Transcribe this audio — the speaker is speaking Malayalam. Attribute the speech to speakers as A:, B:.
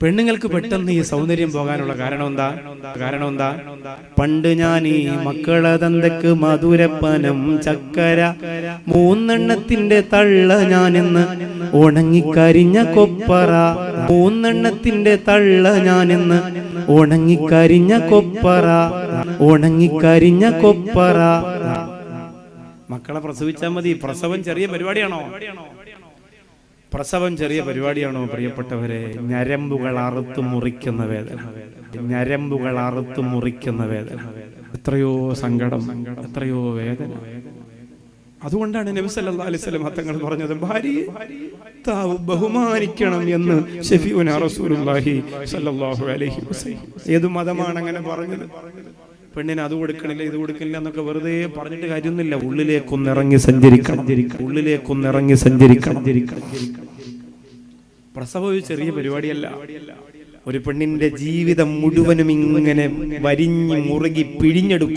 A: പെണ്ണുങ്ങൾക്ക് പെട്ടെന്ന് ഈ സൗന്ദര്യം പോകാനുള്ള കാരണം എന്താ? പണ്ട് ഞാൻ ഈ മക്കളെ തന്തക്ക് മധുരപ്പനം ചക്കര 3 തള്ള ഞാനെന്ന് ഉണങ്ങിക്കരിഞ്ഞ കൊപ്പറ 3 തള്ള ഞാനെന്ന് ഉണങ്ങിക്കരിഞ്ഞ കൊപ്പറ. മക്കളെ പ്രസവിച്ചാൽ മതി. പ്രസവം ചെറിയ പരിപാടിയാണോ പ്രിയപ്പെട്ടവരെ? ഞരമ്പുകൾ അറുത്തു മുറിക്കുന്ന വേദന, എത്രയോ സങ്കടം, എത്രയോ വേദന. അതുകൊണ്ടാണ് നബി സല്ലല്ലാഹു അലൈഹി വസല്ലം തങ്ങൾ പറഞ്ഞത്, ഭാര്യയെ താവ് ബഹുമാനിക്കണം എന്ന് ശഫീഉനാ റസൂലുള്ളാഹി സ്വല്ലല്ലാഹു അലൈഹി വസല്ലം. ഏതു മതമാണ് അങ്ങനെ പറഞ്ഞത്? പെണ്ണിന് അത് കൊടുക്കണില്ല ഇത് കൊടുക്കണില്ല എന്നൊക്കെ വെറുതെ പറഞ്ഞിട്ട് കാര്യമൊന്നുമില്ല. ഉള്ളിലേക്കൊന്നിറങ്ങി സഞ്ചരിക്കണം. പ്രസവം ഒരു ചെറിയ പരിപാടിയല്ല. ഒരു പെണ്ണിന്റെ ജീവിതം മുഴുവനും ഇങ്ങനെ വരിഞ്ഞു മുറുകി പിഴിഞ്ഞെടുക്കും.